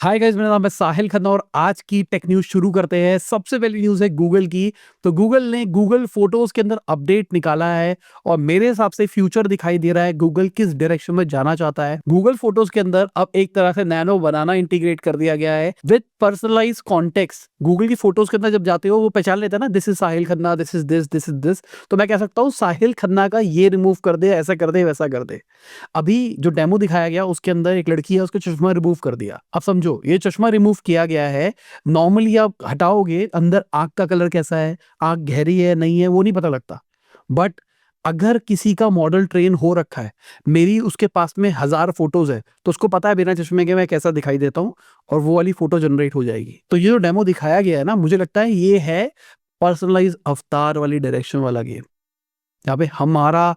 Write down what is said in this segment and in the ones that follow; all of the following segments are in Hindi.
हाय गाइस, मेरा नाम है साहिल खन्ना और आज की टेक न्यूज शुरू करते हैं। सबसे पहली न्यूज है गूगल की। तो गूगल ने गूगल फोटोज के अंदर अपडेट निकाला है और मेरे हिसाब से फ्यूचर दिखाई दे रहा है गूगल किस डायरेक्शन में जाना चाहता है। गूगल फोटोज के अंदर अब एक तरह से नैनो बनाना इंटीग्रेट कर दिया गया है विद पर्सनलाइज कॉन्टेक्स्ट। गूगल की फोटोज के अंदर जब जाते हो वो पहचान लेता है ना, this is Sahil Khanna, this is this. तो मैं कह सकता हूँ साहिल खन्ना का ये रिमूव कर दे, ऐसा कर दे, वैसा कर दे। अभी जो डेमो दिखाया गया उसके अंदर एक लड़की है, उसका चश्मा रिमूव कर दिया। अब समझो ये चश्मा रिमूव किया गया है। नॉर्मली आप हटाओगे, अंदर आंख का कलर कैसा है, आंख गहरी है नहीं है वो नहीं पता लगता। बट अगर किसी का मॉडल ट्रेन हो रखा है, मेरी उसके पास में 1000 फोटोज है, तो उसको पता है बिना चश्मे के मैं कैसा दिखाई देता हूँ और वो वाली फोटो जनरेट हो जाएगी। तो ये जो डेमो दिखाया गया है ना, मुझे लगता है ये है पर्सनलाइज अवतार वाली डायरेक्शन वाला गेम। यहाँ पे हमारा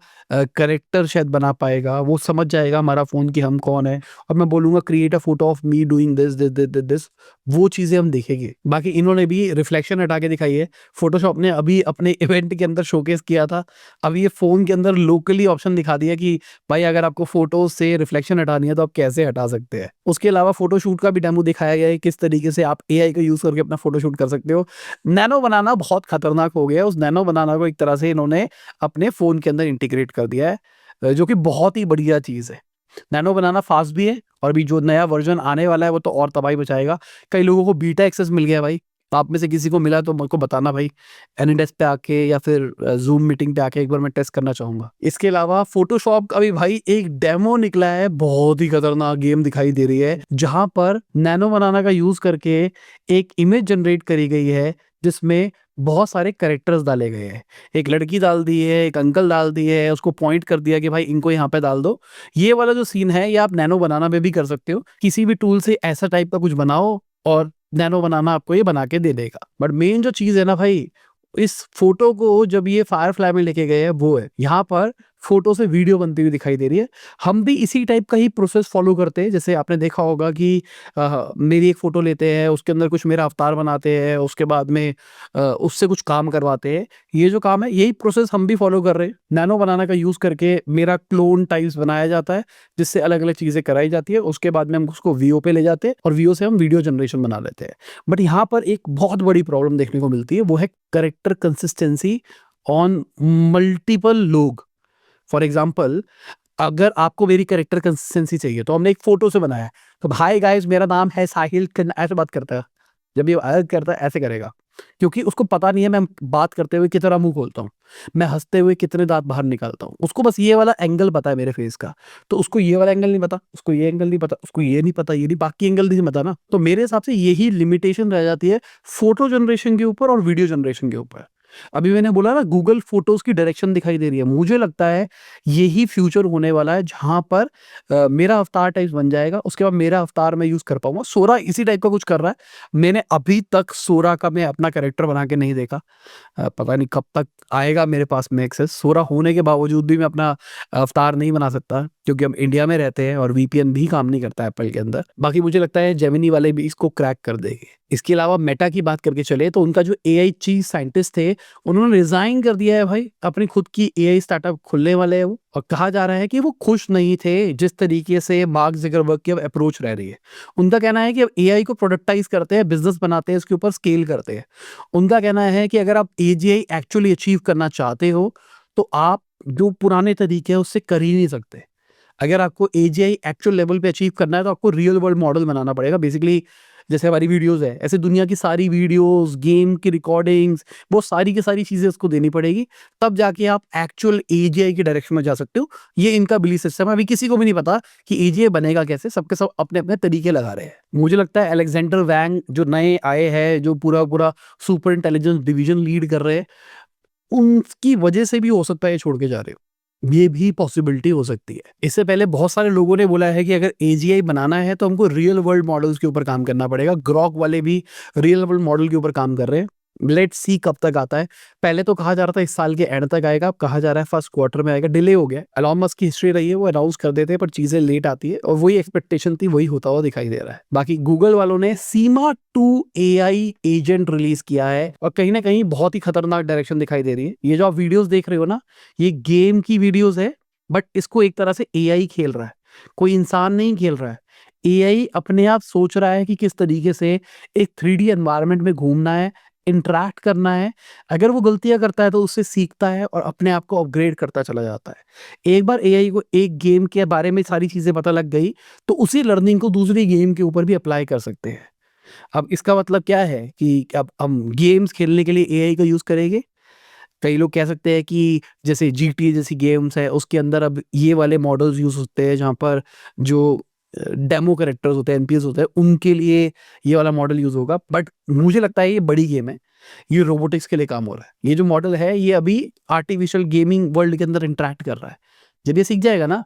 करेक्टर शायद बना पाएगा, वो समझ जाएगा हमारा फ़ोन कि हम कौन है और मैं बोलूँगा create a photo of me doing this, वो चीज़ें हम देखेंगे। बाकी इन्होंने भी रिफ्लेक्शन हटा के दिखाई है। फ़ोटोशॉप ने अभी अपने इवेंट के अंदर शोकेस किया था। अब ये फ़ोन के अंदर लोकली ऑप्शन दिखा दिया कि भाई अगर आपको फ़ोटोज़ से रिफ्लेक्शन हटानी है तो आप कैसे हटा सकते हैं। उसके अलावा फ़ोटोशूट का भी डेमो दिखाया गया है, किस तरीके से आप एआई का यूज़ करके अपना फ़ोटोशूट कर सकते हो। नैनो बनाना बहुत खतरनाक हो गया है, उस नैनो बनाना को एक तरह से इन्होंने अपने फ़ोन के अंदर इंटीग्रेट कर दिया है, जो कि बहुत ही बढ़िया चीज़ है। नैनो बनाना फ़ास्ट भी है और अभी जो नया वर्ज़न आने वाला है वो तो और तबाही मचाएगा। कई लोगों को बीटा एक्सेस मिल गया है भाई। आप में से किसी को मिला तो मेरे को बताना भाई, एनीडेस्क पे आके या फिर ज़ूम मीटिंग पे आके एक बार मैं टेस्ट करना चाहूँगा। इसके अलावा फ़ोटोशॉप का भी भाई एक डेमो निकला है, बहुत ही खतरनाक गेम दिखाई दे रही है, जहाँ पर नैनो बनाना का यूज़ करके एक इमेज जनरेट करी गई है, जिसमें बहुत सारे कैरेक्टर्स डाले गए हैं। एक लड़की डाल दी है, एक अंकल डाल दिए है, उसको पॉइंट कर दिया कि भाई इनको यहाँ पे डाल दो। ये वाला जो सीन है ये आप नैनो बनाना में भी कर सकते हो। किसी भी टूल से ऐसा टाइप का कुछ बनाओ और नैनो बनाना आपको ये बना के दे देगा। बट मेन जो चीज़ है ना भाई, इस फ़ोटो को जब ये फायरफ्लाई में लेके गए हैं वो है, यहाँ पर फ़ोटो से वीडियो बनती हुई दिखाई दे रही है। हम भी इसी टाइप का ही प्रोसेस फ़ॉलो करते हैं। जैसे आपने देखा होगा कि मेरी एक फ़ोटो लेते हैं, उसके अंदर कुछ मेरा अवतार बनाते हैं, उसके बाद में उससे कुछ काम करवाते हैं। ये जो काम है यही प्रोसेस हम भी फ़ॉलो कर रहे हैं। नैनो बनाना का यूज़ करके मेरा क्लोन टाइप्स बनाया जाता है, जिससे अलग-अलग चीज़ें कराई जाती है। उसके बाद में हम उसको वीओ पे ले जाते हैं और वीओ से हम वीडियो जनरेशन बना लेते हैं। बट यहाँ पर एक बहुत बड़ी प्रॉब्लम देखने को मिलती है, वो है कैरेक्टर कंसिस्टेंसी ऑन मल्टीपल लोग। फॉर एग्जाम्पल, अगर आपको मेरी कैरेक्टर कंसिस्टेंसी चाहिए तो हमने एक फोटो से बनाया है। तो हाय गाइस, मेरा नाम है साहिल खन्ना, ऐसे बात करता है। जब ये करता है ऐसे करेगा, क्योंकि उसको पता नहीं है मैं बात करते हुए कितना मुंह खोलता हूँ, मैं हंसते हुए कितने दांत बाहर निकालता हूँ। उसको बस ये वाला एंगल पता है मेरे फेस का, तो उसको ये वाला एंगल नहीं पता, उसको ये एंगल नहीं पता, उसको ये नहीं पता, ये नहीं, बाकी एंगल नहीं पता ना। तो मेरे हिसाब से यही लिमिटेशन रह जाती है फोटो जनरेशन के ऊपर और वीडियो जनरेशन के ऊपर। अभी मैंने बोला ना गूगल फोटोज की डायरेक्शन दिखाई दे रही है, मुझे लगता है यही फ्यूचर होने वाला है, जहां पर मेरा अवतार टाइप बन जाएगा, उसके बाद मेरा अवतार मैं यूज कर पाऊंगा। सोरा इसी टाइप का कुछ कर रहा है। मैंने अभी तक सोरा का मैं अपना कैरेक्टर बना के नहीं देखा। पता नहीं कब तक आएगा मेरे पास में एक्सेस। सोरा होने के बावजूद भी मैं अपना अवतार नहीं बना सकता, क्योंकि हम इंडिया में रहते हैं और वीपीएन भी काम नहीं करता एप्पल के अंदर। बाकी मुझे लगता है जेमिनी वाले भी इसको क्रैक कर देंगे। इसके अलावा मेटा की बात करके चले तो उनका जो एआई चीफ साइंटिस्ट थे, उन्होंने रिजाइन कर दिया है भाई। अपनी खुद की एआई स्टार्टअप खुलने वाले हैं वो, और कहा जा रहा है कि वो खुश नहीं थे जिस तरीके से मार्क ज़ुकरबर्ग की अब अप्रोच रह रही है। उनका कहना है कि अब एआई को प्रोडक्टाइज करते हैं, बिजनेस बनाते हैं, इसके ऊपर स्केल करते हैं। उनका कहना है कि अगर आप एजीआई एक्चुअली अचीव करना चाहते हो तो आप जो पुराने तरीके हैं उससे कर ही नहीं सकते। अगर आपको एजीआई एक्चुअल लेवल पे अचीव करना है तो आपको रियल वर्ल्ड मॉडल बनाना पड़ेगा। बेसिकली जैसे हमारी वीडियोस है, ऐसे दुनिया की सारी वीडियोस, गेम की रिकॉर्डिंग्स, वो सारी की सारी चीजें उसको देनी पड़ेगी, तब जाके आप एक्चुअल एजीआई की डायरेक्शन में जा सकते हो। ये इनका बिलीफ सिस्टम है। अभी किसी को भी नहीं पता कि एजीआई बनेगा कैसे, सबके सब अपने अपने तरीके लगा रहे हैं। मुझे लगता है अलेक्जेंडर वैंग जो नए आए हैं, जो पूरा पूरा सुपर इंटेलिजेंस डिवीजन लीड कर रहे हैं, उनकी वजह से भी हो सकता है ये छोड़ के जा रहे हो। ये भी पॉसिबिलिटी हो सकती है। इससे पहले बहुत सारे लोगों ने बोला है कि अगर एजीआई बनाना है तो हमको रियल वर्ल्ड मॉडल्स के ऊपर काम करना पड़ेगा। ग्रॉक वाले भी रियल वर्ल्ड मॉडल के ऊपर काम कर रहे हैं। लेट्स सी कब तक आता है। पहले तो कहा जा रहा था इस साल के एंड तक आएगा, अब कहा जा रहा है फर्स्ट क्वार्टर में आएगा। डिले हो गया। एलॉन मस्क की हिस्ट्री रही है, वो अनाउंस कर देते हैं पर चीजें लेट आती है, और वही एक्सपेक्टेशन थी वही होता हुआ दिखाई दे रहा है। बाकी गूगल वालों ने सीमा 2 एआई एजेंट रिलीज किया है और कहीं ना कहीं बहुत ही खतरनाक डायरेक्शन दिखाई दे रही है। ये जो आप वीडियोस देख रहे हो ना, ये गेम की वीडियोस है, बट इसको एक तरह से एआई खेल रहा है, कोई इंसान नहीं खेल रहा है। एआई अपने आप सोच रहा है कि किस तरीके से एक 3D एनवायरनमेंट में घूमना है, इंटरैक्ट करना है। अगर वो गलतियाँ करता है तो उससे सीखता है और अपने आप को अपग्रेड करता चला जाता है। एक बार एआई को एक गेम के बारे में सारी चीज़ें पता लग गई, तो उसी लर्निंग को दूसरी गेम के ऊपर भी अप्लाई कर सकते हैं। अब इसका मतलब क्या है कि अब हम गेम्स खेलने के लिए एआई का यूज़ करेंगे। कई लोग कह सकते हैं कि जैसे जीटीए जैसी गेम्स है, उसके अंदर अब ये वाले मॉडल्स यूज़ होते हैं, जहाँ पर जो डेमो कैरेक्टर्स होते हैं, एनपीएस होते हैं, उनके लिए ये वाला मॉडल यूज़ होगा। बट मुझे लगता है ये बड़ी गेम है, ये रोबोटिक्स के लिए काम हो रहा है। ये जो मॉडल है, ये अभी आर्टिफिशियल गेमिंग वर्ल्ड के अंदर इंटरैक्ट कर रहा है। जब ये सीख जाएगा ना,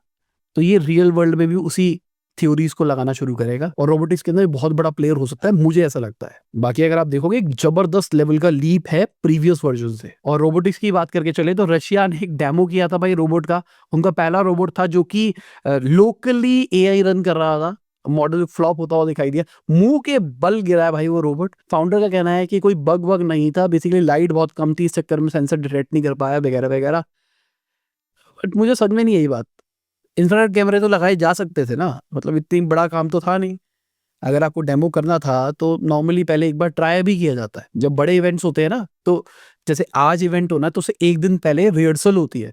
तो ये रियल वर्ल्ड में भी उसी थ्योरीज को लगाना शुरू करेगा और रोबोटिक्स के अंदर बहुत बड़ा प्लेयर हो सकता है, मुझे ऐसा लगता है। बाकी अगर आप देखोगे, एक जबरदस्त लेवल का लीप है प्रीवियस वर्जन से। और रोबोटिक्स की बात करके चले तो रशिया ने एक डेमो किया था भाई रोबोट का। उनका पहला रोबोट था जो कि लोकली एआई रन कर रहा था। मॉडल फ्लॉप होता हुआ दिखाई दिया, मुंह के बल गिरा है भाई वो रोबोट। फाउंडर का कहना है कि कोई बग वग नहीं था, बेसिकली लाइट बहुत कम थी, इस चक्कर में सेंसर डिटेक्ट नहीं कर पाया वगैरह वगैरह। बट मुझे समझ में नहीं आई बात। इंफ्रारेड कैमरे तो लगाए जा सकते थे ना, मतलब इतनी बड़ा काम तो था नहीं। अगर आपको डेमो करना था तो नॉर्मली पहले एक बार ट्राई भी किया जाता है। जब बड़े इवेंट्स होते हैं ना, तो जैसे आज इवेंट होना, तो उससे एक दिन पहले रिहर्सल होती है।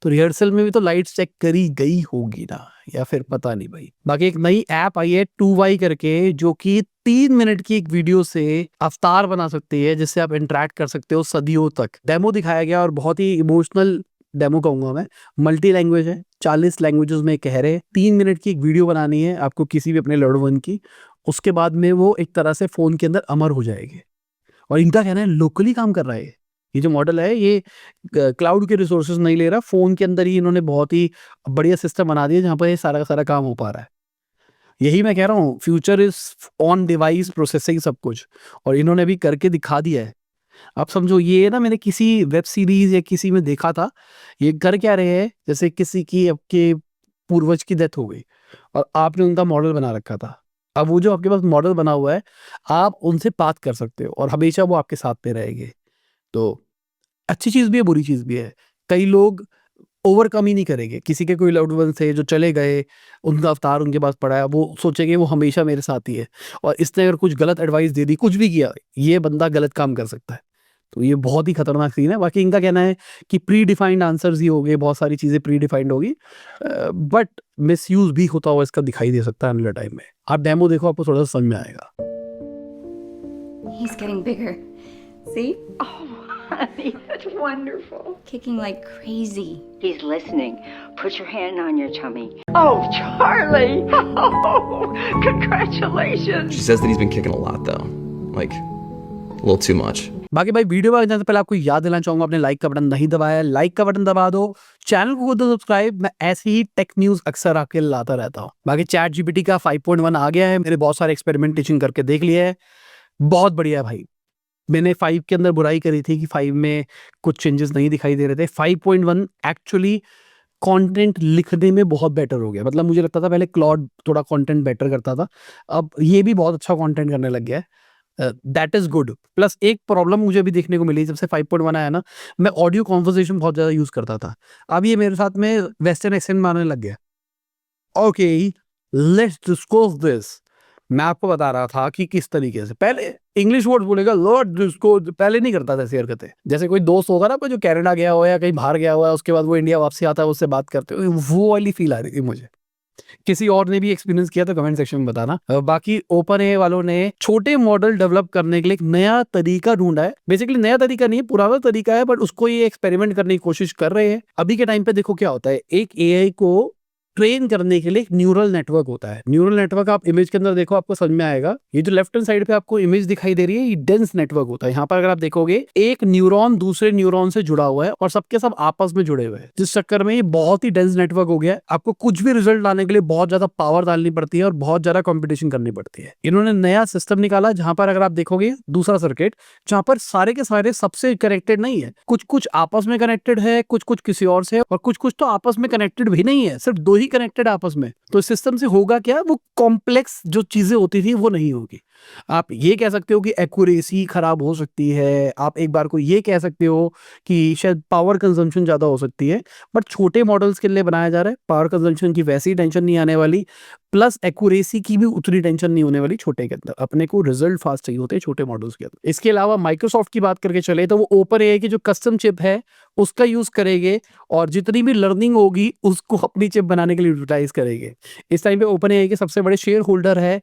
तो रिहर्सल में भी तो लाइट्स चेक करी गई होगी ना, या फिर पता नहीं भाई। बाकी एक नई ऐप आई है 2Y करके, जो कि 3 मिनट की एक वीडियो से अवतार बना सकती है, जिससे आप इंटरेक्ट कर सकते हो सदियों तक। डेमो दिखाया गया और बहुत ही इमोशनल डेमो कहूंगा मैं। मल्टी लैंग्वेज है, 40 लैंग्वेजेस में कह रहे हैं। 3 मिनट की एक वीडियो बनानी है आपको किसी भी अपने लव्ड वन की, उसके बाद में वो एक तरह से फोन के अंदर अमर हो जाएगी। और इनका कहना है लोकली काम कर रहा है ये जो मॉडल है, ये क्लाउड के रिसोर्सेज नहीं ले रहा, फोन के अंदर ही इन्होंने बहुत ही बढ़िया सिस्टम बना दिया, जहाँ पर ये सारा का सारा काम हो पा रहा है। यही मैं कह रहा हूँ, future is on device processing सब कुछ, और इन्होंने अभी करके दिखा दिया है। आप समझो, ये ना मैंने किसी वेब सीरीज या किसी में देखा था। ये कर क्या रहे हैं, जैसे किसी की आपके पूर्वज की डेथ हो गई और आपने उनका मॉडल बना रखा था। अब वो जो आपके पास मॉडल बना हुआ है, आप उनसे बात कर सकते हो और हमेशा वो आपके साथ में रहेंगे। तो अच्छी चीज़ भी है, बुरी चीज़ भी है। कई लोग ओवरकम ही नहीं करेंगे, किसी के कोई लव्ड वन थे जो चले गए, उनका अवतार उनके पास पड़ा है, वो सोचेंगे वो हमेशा मेरे साथ ही है। और इसने अगर कुछ गलत एडवाइस दे दी, कुछ भी किया, ये बंदा गलत काम कर सकता है। तो ये बहुत ही खतरनाक सीन है। बाकी इनका कहना है कि प्री डिफाइंड आंसर्स ही हो गए, बहुत सारी चीज़ें प्री डिफाइंड होगी, बट मिसयूज भी होता हुआ इसका दिखाई दे सकता है आने वाले टाइम में। आप डेमो देखो, आपको थोड़ा सा समझ में आएगा। He's getting bigger. See? Oh, honey, that's wonderful. Kicking like crazy. He's listening. Put your hand on your tummy. Oh, Charlie! Oh, congratulations. She says that he's been kicking a lot, though. Like, a little too much. बाकी भाई, वीडियो में जाने से पहले आपको याद दिलाना चाहूंगा, आपने लाइक का बटन नहीं दबाया, लाइक का बटन दबा दो, चैनल को दो सब्सक्राइब। मैं ऐसे ही टेक न्यूज अक्सर आपके लाता रहता हूँ। बाकी चैट जीपीटी का 5.1 आ गया है, मेरे बहुत सारे एक्सपेरिमेंटेशन करके देख लिया है, बहुत बढ़िया है भाई। मैंने 5 के अंदर बुराई करी थी कि 5 में कुछ चेंजेस नहीं दिखाई दे रहे थे। 5.1 एक्चुअली कंटेंट लिखने में बहुत बेटर हो गया। मतलब मुझे लगता था पहले क्लॉड थोड़ा कंटेंट बेटर करता था, अब ये भी बहुत अच्छा कंटेंट करने लग गया है। That is good. प्लस एक प्रॉब्लम मुझे अभी देखने को मिली, जब से 5.1 आया ना, मैं ऑडियो कॉन्वर्सेशन बहुत ज़्यादा यूज़ करता था, अब ये मेरे साथ में वेस्टर्न एक्सेंट मारने लग गया। Okay, let's discuss this. मैं आपको बता रहा था कि किस तरीके से पहले इंग्लिश वर्ड बोलेगा, लॉर्ड जिसको पहले नहीं करता था ऐसी हरकतें। जैसे कोई दोस्त होगा ना, कोई जो कनाडा गया हुआ है या कहीं बाहर गया हुआ है, उसके बाद वो इंडिया वापसी आता है, उससे बात करते हो, वो वाली फील आ रही थी मुझे। किसी और ने भी एक्सपीरियंस किया तो कमेंट सेक्शन में बताना। बाकी ओपन ए वालों ने छोटे मॉडल डेवलप करने के लिए एक नया तरीका ढूंढा है। बेसिकली नया तरीका नहीं है, पुराना तरीका है, बट उसको ये एक्सपेरिमेंट करने की कोशिश कर रहे हैं। अभी के टाइम पे देखो क्या होता है, एक एआई को ट्रेन करने के लिए एक न्यूरल नेटवर्क होता है। न्यूरल नेटवर्क आप इमेज के अंदर देखो, आपको समझ में आएगा। ये जो लेफ्ट हैंड साइड पे आपको इमेज दिखाई दे रही है, ये डेंस नेटवर्क होता है। यहाँ पर अगर आप देखोगे, एक न्यूरॉन दूसरे न्यूरॉन से जुड़ा हुआ है और सबके सब आपस में जुड़े हुए हैं, जिस चक्कर में ये बहुत ही डेंस नेटवर्क हो गया है। आपको कुछ भी रिजल्ट लाने के लिए बहुत ज्यादा पावर डालनी पड़ती है और बहुत ज्यादा कॉम्पिटिशन करनी पड़ती है। इन्होंने नया सिस्टम निकाला, जहां पर अगर आप देखोगे दूसरा सर्किट, जहां पर सारे के सारे सबसे कनेक्टेड नहीं है, कुछ कुछ आपस में कनेक्टेड है, कुछ कुछ किसी और से, और कुछ कुछ तो आपस में कनेक्टेड भी नहीं है, सिर्फ 2 ही कनेक्टेड आपस में। तो इस सिस्टम से होगा क्या, वो कॉम्प्लेक्स जो चीजें होती थी वो नहीं होगी। आप ये कह सकते हो कि एक्यूरेसी खराब हो सकती है, आप एक बार को ये कह सकते हो कि शायद पावर कंजम्पशन ज़्यादा हो सकती है, बट छोटे मॉडल्स के लिए बनाया जा रहा है, पावर कंजम्पशन की वैसी टेंशन नहीं आने वाली, प्लस एक्यूरेसी की भी उतनी टेंशन नहीं होने वाली छोटे के अंदर। अपने को रिजल्ट फास्ट चाहिए होते हैं छोटे मॉडल्स के अंदर। इसके अलावा माइक्रोसॉफ्ट की बात करके चले तो वो ओपन एआई की जो कस्टम चिप है उसका यूज़ करेंगे और जितनी भी लर्निंग होगी उसको अपनी चिप बनाने के लिए यूटिलाइज करेंगे। इस टाइम पे ओपन एआई के सबसे बड़े शेयर होल्डर है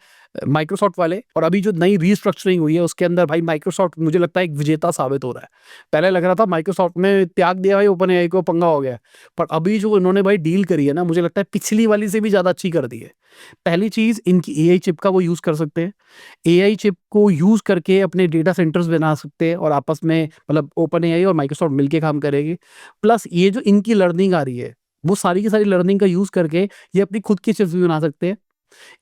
माइक्रोसॉफ्ट वाले, और अभी जो नई रीस्ट्रक्चरिंग हुई है उसके अंदर भाई माइक्रोसॉफ्ट मुझे लगता है एक विजेता साबित हो रहा है। पहले लग रहा था माइक्रोसॉफ्ट ने त्याग दिया भाई, ओपन एआई को पंगा हो गया, पर अभी जो इन्होंने भाई डील करी है ना, मुझे लगता है पिछली वाली से भी ज़्यादा अच्छी कर दी है। पहली चीज़, इनकी एआई चिप का वो यूज़ कर सकते हैं, एआई चिप को यूज़ करके अपने डेटा सेंटर्स बना सकते हैं और आपस में मतलब ओपन एआई और माइक्रोसॉफ्ट मिलके काम करेंगे। प्लस ये जो इनकी लर्निंग आ रही है वो सारी की सारी लर्निंग का यूज़ करके ये अपनी खुद की चिप्स भी बना सकते हैं।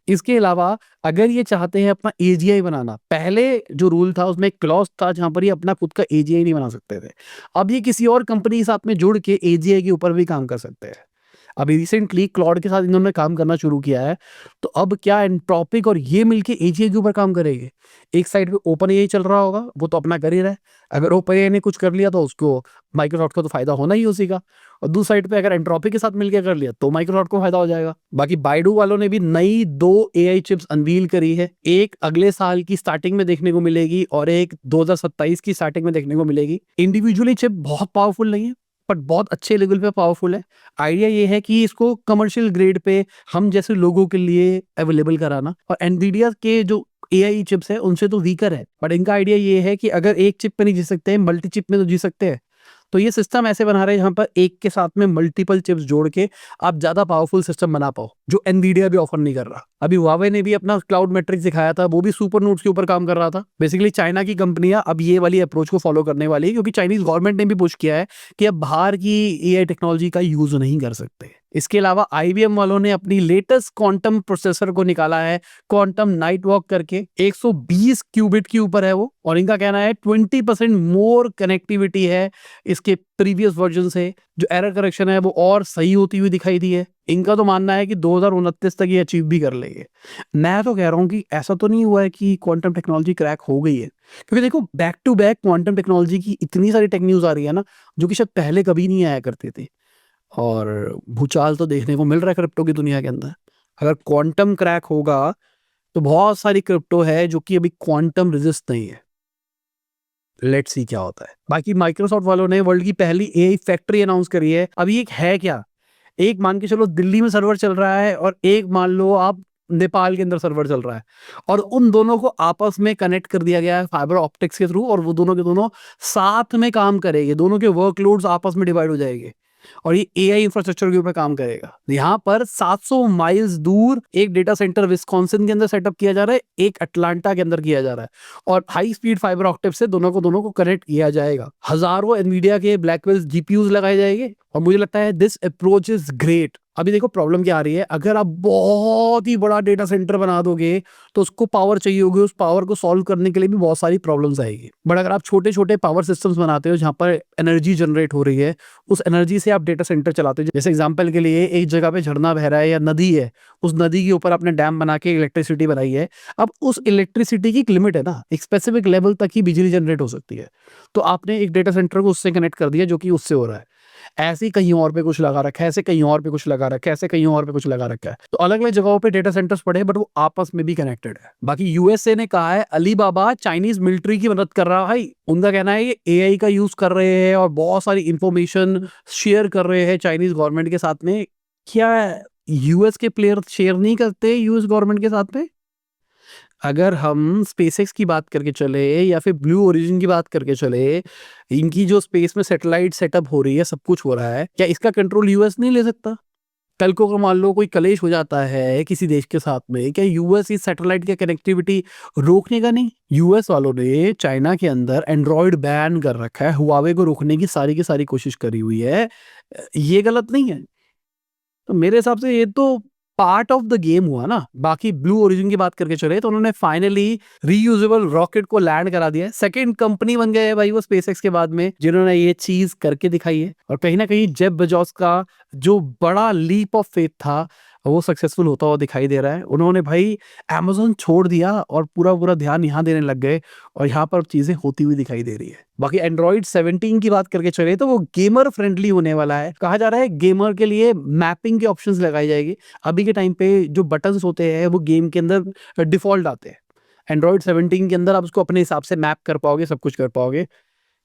इसके अलावा अगर ये चाहते हैं अपना एजीआई बनाना, पहले जो रूल था उसमें एक क्लॉज था जहां पर ये अपना खुद का एजीआई नहीं बना सकते थे, अब ये किसी और कंपनी के साथ में जुड़ के एजीआई के ऊपर भी काम कर सकते हैं। अभी रिसेंटली क्लॉड के साथ इन्होंने काम करना शुरू किया है, तो अब क्या एंट्रोपिक और ये मिलके एजीआई के ऊपर काम करेंगे। एक साइड पे ओपन एआई चल रहा होगा, वो तो अपना कर ही रहा है, अगर ओपन एआई ने कुछ कर लिया तो उसको माइक्रोसॉफ्ट को तो फायदा होना ही उसी का, और दूसरी साइड पे अगर एंट्रोपिक के साथ मिलकर कर लिया तो माइक्रोसॉफ्ट को फायदा हो जाएगा। बाकी बाइडू वालों ने भी नई 2 एआई चिप्स अनवील करी है, एक अगले साल की स्टार्टिंग में देखने को मिलेगी और एक 2027 की स्टार्टिंग में देखने को मिलेगी। इंडिविजुअली चिप बहुत पावरफुल नहीं है बट बहुत अच्छे लेवल पे पावरफुल है। आइडिया ये है कि इसको कमर्शियल ग्रेड पे हम जैसे लोगों के लिए अवेलेबल कराना, और एनवीडिया के जो एआई चिप्स है उनसे तो वीकर है, बट इनका आइडिया ये है कि अगर एक चिप पे नहीं जी सकते हैं, मल्टी चिप में तो जी सकते हैं। तो ये सिस्टम ऐसे बना रहे हैं जहां पर एक के साथ में मल्टीपल चिप्स जोड़ के आप ज्यादा पावरफुल सिस्टम बना पाओ, जो एनवीडिया भी ऑफर नहीं कर रहा। अभी हुआवे ने भी अपना क्लाउड मैट्रिक्स दिखाया था, वो भी सुपर नोट्स के ऊपर काम कर रहा था। बेसिकली चाइना की कंपनियां अब ये वाली अप्रोच को फॉलो करने वाली है, क्योंकि चाइनीज गवर्नमेंट ने भी पुश किया है कि अब बाहर की एआई टेक्नोलॉजी का यूज नहीं कर सकते। इसके अलावा आईबीएम वालों ने अपनी लेटेस्ट क्वांटम प्रोसेसर को निकाला है, क्वांटम नाइट वॉक करके, 120 क्यूबिट के ऊपर है वो, और इनका कहना है 20% मोर कनेक्टिविटी है इसके प्रीवियस वर्जन से। जो एरर करेक्शन है वो और सही होती हुई दिखाई दी है। इनका तो मानना है कि 2029 तक ये अचीव भी कर लेंगे। मैं तो कह रहा हूँ कि ऐसा तो नहीं हुआ है कि क्वांटम टेक्नोलॉजी क्रैक हो गई है, क्योंकि देखो back to back quantum technology की इतनी सारी टेक न्यूज आ रही है ना, जो कि शायद पहले कभी नहीं आया करते थे, और भूचाल तो देखने को मिल रहा है क्रिप्टो की दुनिया के अंदर। अगर क्वांटम क्रैक होगा तो बहुत सारी क्रिप्टो है जो कि अभी क्वांटम रेजिस्ट नहीं है। लेट्स सी क्या होता है। बाकी माइक्रोसॉफ्ट वालों ने वर्ल्ड की पहली एआई फैक्ट्री अनाउंस करी है। अभी एक है क्या, एक मान के चलो दिल्ली में सर्वर चल रहा है और एक मान लो आप नेपाल के अंदर सर्वर चल रहा है, और उन दोनों को आपस में कनेक्ट कर दिया गया है फाइबर ऑप्टिक्स के थ्रू, और वो दोनों के दोनों साथ में काम करेंगे, दोनों के वर्कलोड्स आपस में डिवाइड हो जाएंगे और ये एआई इंफ्रास्ट्रक्चर के ऊपर काम करेगा। यहाँ पर 700 माइल्स दूर एक डेटा सेंटर विस्कॉन्सिन के अंदर सेटअप किया जा रहा है, एक अटलांटा के अंदर किया जा रहा है, और हाई स्पीड फाइबर ऑप्टिक से दोनों को कनेक्ट किया जाएगा। हजारों एनवीडिया के ब्लैकवेल जीपीयूज लगाए जाएंगे, और मुझे लगता है दिस अप्रोच इज ग्रेट। अभी देखो प्रॉब्लम क्या आ रही है, अगर आप बहुत ही बड़ा डेटा सेंटर बना दोगे तो उसको पावर चाहिए होगी, उस पावर को सॉल्व करने के लिए भी बहुत सारी प्रॉब्लम्स आएगी। बट अगर आप छोटे छोटे पावर सिस्टम्स बनाते हो जहां पर एनर्जी जनरेट हो रही है, उस एनर्जी से आप डेटा सेंटर चलाते हो, जैसे एग्जांपल के लिए एक जगह पे झरना बह रहा है या नदी है, उस नदी के ऊपर आपने डैम बना के इलेक्ट्रिसिटी बनाई है। अब उस इलेक्ट्रिसिटी की एक लिमिट है ना, एक स्पेसिफिक लेवल तक ही बिजली जनरेट हो सकती है, तो आपने एक डेटा सेंटर को उससे कनेक्ट कर दिया जो कि उससे हो रहा है। ऐसे ही कहीं और पे कुछ लगा रखा है, ऐसे कहीं और पे कुछ लगा रखा है, ऐसे कहीं और पे कुछ लगा रखा है, तो अलग अलग जगहों पे डेटा सेंटर्स पड़े बट वो आपस में भी कनेक्टेड है। बाकी यूएसए ने कहा है अलीबाबा चाइनीज मिलिट्री की मदद कर रहा है। उनका कहना है ये एआई का यूज कर रहे हैं और बहुत सारी इंफॉर्मेशन शेयर कर रहे हैं चाइनीज गवर्नमेंट के साथ में। क्या यूएस के प्लेयर शेयर नहीं करते यूएस गवर्नमेंट के साथ में? अगर हम स्पेसएक्स की बात करके चले या फिर ब्लू ओरिजिन की बात करके चले, इनकी जो स्पेस में सैटेलाइट सेटअप हो रही है, सब कुछ हो रहा है, क्या इसका कंट्रोल यूएस नहीं ले सकता? कल को अगर मान लो कोई कलेश हो जाता है किसी देश के साथ में, क्या यूएस इस सैटेलाइट की कनेक्टिविटी रोकने का नहीं? यूएस वालों ने चाइना के अंदर एंड्रॉयड बैन कर रखा है, हुआवे को रोकने की सारी कोशिश करी हुई है, ये गलत नहीं है? तो मेरे हिसाब से ये तो पार्ट ऑफ द गेम हुआ ना। बाकी ब्लू ओरिजिन की बात करके चले तो उन्होंने फाइनली रीयूजेबल रॉकेट को लैंड करा दिया है। सेकंड कंपनी बन गए है भाई वो स्पेसएक्स के बाद में जिन्होंने ये चीज करके दिखाई है, और कहीं ना कहीं जेफ बेजोस का जो बड़ा लीप ऑफ फेथ था और वो सक्सेसफुल होता हुआ दिखाई दे रहा है। उन्होंने भाई अमेज़न छोड़ दिया और पूरा ध्यान यहाँ देने लग गए और यहाँ पर चीज़ें होती हुई दिखाई दे रही है। बाकी एंड्रॉइड 17 की बात करके चले तो वो गेमर फ्रेंडली होने वाला है। कहा जा रहा है गेमर के लिए मैपिंग के ऑप्शंस लगाई जाएगी। अभी के टाइम पे जो बटन्स होते हैं वो गेम के अंदर डिफ़ॉल्ट आते हैं। एंड्रॉइड 17 के अंदर आप उसको अपने हिसाब से मैप कर पाओगे, सब कुछ कर पाओगे।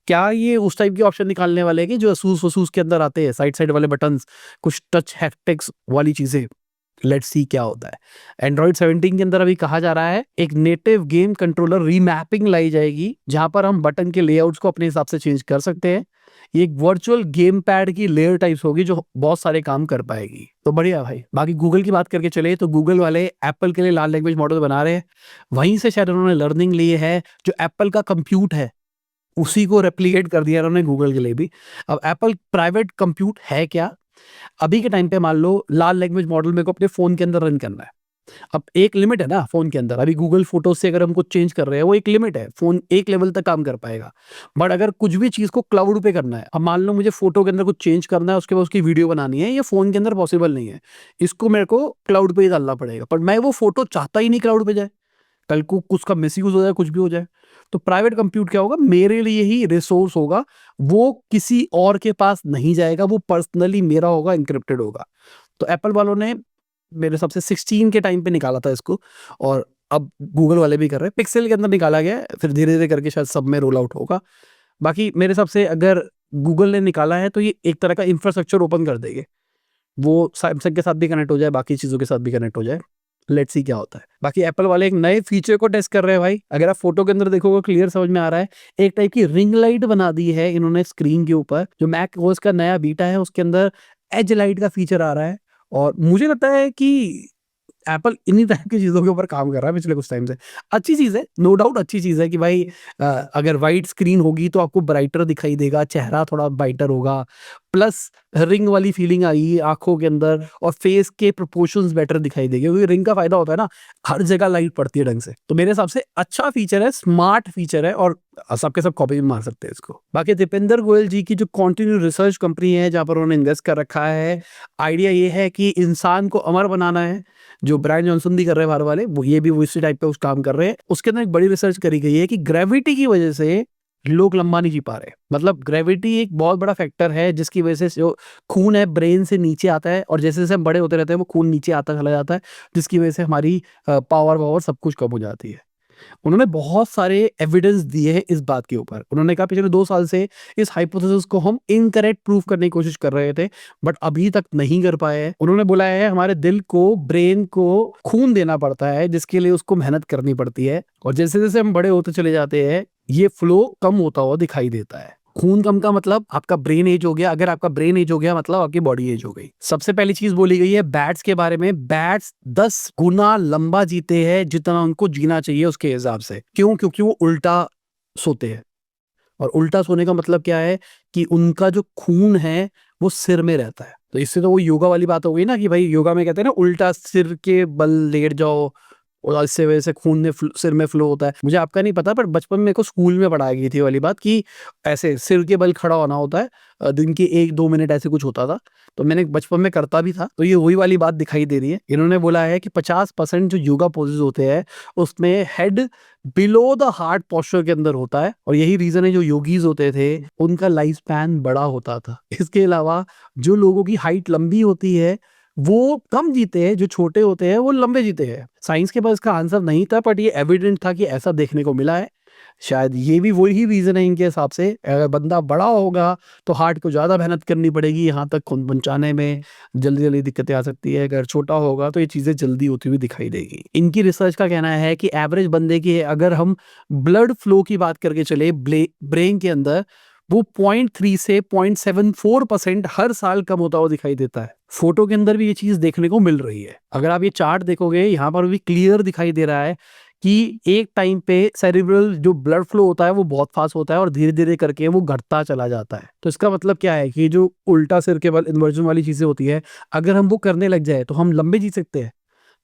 क्या ये उस टाइप के ऑप्शन निकालने वाले हैं कि जो असूस के अंदर आते हैं, साइड ववाले बटन्स, कुछ टच हैप्टिक्स वाली चीज़ें? लेट्स सी क्या होता है। एंड्रॉइड 17 के अंदर अभी कहा जा रहा है एक नेटिव गेम कंट्रोलर रीमैपिंग लाई जाएगी, जहां पर हम बटन के लेआउट्स को अपने हिसाब से चेंज कर सकते हैं। ये एक वर्चुअल गेम पैड की लेयर टाइप्स होगी जो बहुत सारे काम कर पाएगी। तो बढ़िया भाई। बाकी गूगल की बात करके चले तो गूगल वाले एप्पल के लिए लार्ज लैंग्वेज मॉडल बना रहे हैं। वहीं से शायद उन्होंने लर्निंग ली है, जो एप्पल का कंप्यूट है उसी को रेप्लिकेट कर दिया उन्होंने गूगल के लिए भी। अब एप्पल प्राइवेट कंप्यूट है क्या? अभी के टाइम पे मान लो लार्ज लैंग्वेज मॉडल मेरे को अपने फोन के अंदर रन करना है। अब एक लिमिट है ना फोन के अंदर। अभी गूगल फोटोज से अगर हम कुछ चेंज कर रहे हैं वो एक लिमिट है, फोन एक लेवल तक काम कर पाएगा। बट अगर कुछ भी चीज को क्लाउड पे करना है, अब मान लो मुझे फोटो के अंदर कुछ चेंज करना है, उसके बाद उसकी वीडियो बनानी है, ये फोन के अंदर पॉसिबल नहीं है। इसको मेरे को क्लाउड पे ही डालना पड़ेगा। पर मैं वो फोटो चाहता ही नहीं क्लाउड पे जाए, कल को कुछ का मिसयूज हो जाए, कुछ भी हो जाए। तो प्राइवेट कंप्यूट क्या होगा, मेरे लिए ही रिसोर्स होगा, वो किसी और के पास नहीं जाएगा, वो पर्सनली मेरा होगा, इंक्रिप्टेड होगा। तो एप्पल वालों ने मेरे हिसाब से 16 के टाइम पे निकाला था इसको, और अब गूगल वाले भी कर रहे हैं। पिक्सल के अंदर निकाला गया है, फिर धीरे धीरे करके शायद सब में रोल आउट होगा। बाकी मेरे हिसाब से अगर गूगल ने निकाला है तो ये एक तरह का इंफ्रास्ट्रक्चर ओपन कर देंगे, वो सैमसंग के साथ भी कनेक्ट हो जाए, बाकी चीज़ों के साथ भी कनेक्ट हो जाए। लेट्स सी क्या होता है। बाकी एप्पल वाले एक नए फीचर को टेस्ट कर रहे हैं भाई। अगर आप फोटो के अंदर देखोगे क्लियर समझ में आ रहा है, एक टाइप की रिंग लाइट बना दी है इन्होंने स्क्रीन के ऊपर। जो मैक ओएस का नया बीटा है उसके अंदर एज लाइट का फीचर आ रहा है, और मुझे लगता है कि एप्पल इन्हीं टाइप की चीज़ों के ऊपर काम कर रहा है पिछले कुछ टाइम से। अच्छी चीज़ है, नो डाउट अच्छी चीज़ है कि भाई अगर वाइट स्क्रीन होगी तो आपको ब्राइटर दिखाई देगा, चेहरा थोड़ा ब्राइटर होगा, प्लस रिंग वाली फीलिंग आएगी आंखों के अंदर, और फेस के प्रोपोर्शंस बेटर दिखाई देंगे, क्योंकि रिंग का फायदा होता है ना, हर जगह लाइट पड़ती है ढंग से। तो मेरे हिसाब से अच्छा फीचर है, स्मार्ट फीचर है, और सबके सब कॉपी भी मार सकते हैं इसको। बाकी दीपेंद्र गोयल जी की जो कॉन्टिन्यू रिसर्च कंपनी है जहाँ पर उन्होंने इन्वेस्ट कर रखा है, आइडिया ये है कि इंसान को अमर बनाना है। जो ब्रायन जॉनसन भी कर रहे हैं बाहर वाले, वो ये भी वो इसी टाइप पे उस काम कर रहे हैं। उसके अंदर एक बड़ी रिसर्च करी गई है कि ग्रेविटी की वजह से लोग लंबा नहीं जी पा रहे। मतलब ग्रेविटी एक बहुत बड़ा फैक्टर है जिसकी वजह से जो खून है ब्रेन से नीचे आता है, और जैसे जैसे हम बड़े होते रहते हैं वो खून नीचे आता चला जाता है, जिसकी वजह से हमारी पावर सब कुछ कम हो जाती है। उन्होंने बहुत सारे एविडेंस दिए हैं इस बात के ऊपर। उन्होंने कहा पिछले 2 साल से इस हाइपोथेसिस को हम इनकरेक्ट प्रूफ करने की कोशिश कर रहे थे, बट अभी तक नहीं कर पाए हैं। उन्होंने बोला है हमारे दिल को, ब्रेन को खून देना पड़ता है, जिसके लिए उसको मेहनत करनी पड़ती है, और जैसे जैसे हम बड़े होते चले जाते हैं ये फ्लो कम होता हुआ दिखाई देता है। खून कम का मतलब आपका ब्रेन एज हो गया, अगर आपका ब्रेन एज हो गया मतलब आपकी बॉडी एज हो गई। सबसे पहली चीज बोली गई है बैट्स के बारे में, बैट्स 10 गुना लंबा जीते हैं जितना उनको जीना चाहिए उसके हिसाब से। क्यों? क्योंकि वो उल्टा सोते हैं, और उल्टा सोने का मतलब क्या है कि उनका जो खून है वो सिर में रहता है। तो इससे तो वो योगा वाली बात हो गई ना, कि भाई योगा में कहते हैं ना उल्टा सिर के बल लेट जाओ, और इससे वजह से खून सिर में फ्लो होता है। मुझे आपका नहीं पता, पर बचपन में मेरे को स्कूल में पढ़ाई गई थी वाली बात, कि ऐसे सिर के बल खड़ा होना होता है, दिन के 1-2 मिनट ऐसे कुछ होता था। तो मैंने बचपन में करता भी था, तो ये वही वाली बात दिखाई दे रही है। इन्होंने बोला है कि 50% जो योगा पोजेज होते हैं उसमें head below the heart posture के अंदर होता है, और यही रीजन है जो योगीज होते थे उनका लाइफ स्पैन बड़ा होता था। इसके अलावा जो लोगों की हाइट लंबी होती है वो कम जीते हैं, जो छोटे होते हैं वो लंबे जीते हैं। साइंस के पास इसका आंसर नहीं था, बट ये एविडेंट था कि ऐसा देखने को मिला है। शायद ये भी वही रीजन है इनके हिसाब से। अगर बंदा बड़ा होगा तो हार्ट को ज्यादा मेहनत करनी पड़ेगी, यहाँ तक खून पहुंचाने में जल्दी जल्दी दिक्कतें आ सकती है। अगर छोटा होगा तो ये चीजें जल्दी होती हुई दिखाई देगी। इनकी रिसर्च का कहना है कि एवरेज बंदे की अगर हम ब्लड फ्लो की बात करके चले ब्रेन के अंदर, वो 0.3 से 0.74% हर साल कम होता हुआ दिखाई देता है। फोटो के अंदर भी ये चीज देखने को मिल रही है। अगर आप ये चार्ट देखोगे यहाँ पर भी क्लियर दिखाई दे रहा है कि एक टाइम पे सेरिब्रल जो ब्लड फ्लो होता है वो बहुत फास्ट होता है, और धीरे धीरे करके वो घटता चला जाता है। तो इसका मतलब क्या है कि जो उल्टा सिर के बल इन्वर्जन वाली चीजें होती है, अगर हम वो करने लग जाए तो हम लंबे जी सकते हैं।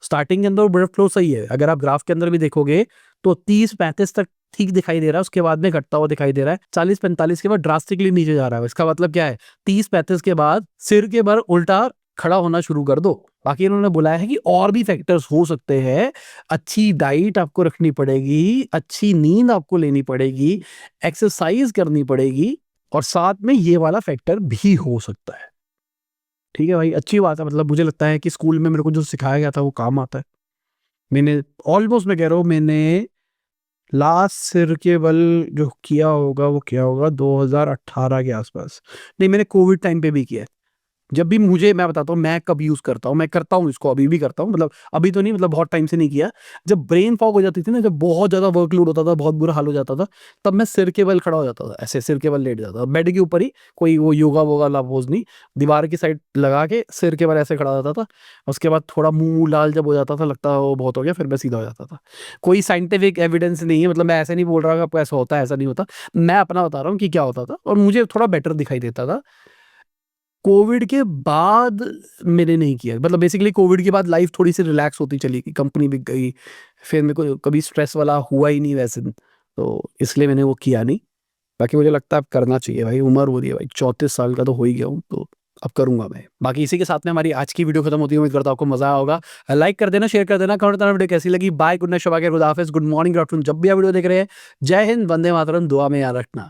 स्टार्टिंग के अंदर ब्लड फ्लो सही है, अगर आप ग्राफ के अंदर भी देखोगे तो 30-35 तक ठीक दिखाई दे रहा है, उसके बाद में घटता हुआ दिखाई दे रहा है, 40-45 के बाद ड्रास्टिकली नीचे जा रहा है। इसका मतलब क्या है, 30-35 के बाद सिर के बल उल्टा खड़ा होना शुरू कर दो। बाकी इन्होंने बोला है कि और भी फैक्टर्स हो सकते हैं, अच्छी डाइट आपको रखनी पड़ेगी, अच्छी नींद आपको लेनी पड़ेगी, एक्सरसाइज करनी पड़ेगी और साथ में ये वाला फैक्टर भी हो सकता है। ठीक है भाई, अच्छी बात है। मतलब मुझे लगता है कि स्कूल में मेरे को जो सिखाया गया था वो काम आता है। मैंने ऑलमोस्ट, मैं कह रहा हूँ, मैंने लास्ट सिर के बल जो किया होगा वो किया होगा 2018 के आसपास। नहीं, मैंने कोविड टाइम पे भी किया है। जब भी मुझे, मैं बताता हूँ मैं कब यूज़ करता हूँ, मैं करता हूँ इसको, अभी भी करता हूँ, मतलब अभी तो नहीं, मतलब बहुत टाइम से नहीं किया। जब ब्रेन फॉग हो जाती थी ना, जब बहुत ज़्यादा वर्कलोड होता था, बहुत बुरा हाल हो जाता था, तब मैं सिर के बल खड़ा हो जाता था, ऐसे सिर के बल लेट जाता था बेड के ऊपर ही, कोई वो योगा वोगा वाला पोज नहीं, दीवार की साइड लगा के सिर के बल ऐसे खड़ा हो जाता था। उसके बाद थोड़ा मुंह लाल जब हो जाता था, लगता वो बहुत हो गया, फिर मैं सीधा हो जाता था। कोई साइंटिफिक एविडेंस नहीं है, मतलब मैं ऐसे नहीं बोल रहा कि आपको ऐसा होता है, ऐसा नहीं होता। मैं अपना बता रहा हूँ कि क्या होता था और मुझे थोड़ा बेटर दिखाई देता था। कोविड के बाद मैंने नहीं किया, मतलब बेसिकली कोविड के बाद लाइफ थोड़ी सी रिलैक्स होती चली गई, कंपनी बिक गई, फिर मेरे को कभी स्ट्रेस वाला हुआ ही नहीं वैसे, तो इसलिए मैंने वो किया नहीं। बाकी मुझे लगता है अब करना चाहिए भाई, उम्र हो रही है भाई, 34 साल का तो हो ही गया हूँ, तो अब करूंगा मैं। बाकी इसी के साथ में हमारी आज की वीडियो खत्म होती है। उम्मीद करता हूँ आपको मजा आया होगा। लाइक कर देना, शेयर कर देना, कमेंट करना वीडियो कैसी लगी। बाय, गुड नाइट, शबा के, खुदा हाफिज़, गुड मॉर्निंग, गुड आफ्टरनून, जब भी आप वीडियो देख रहे हैं। जय हिंद, वंदे मातरम, दुआ में याद रखना।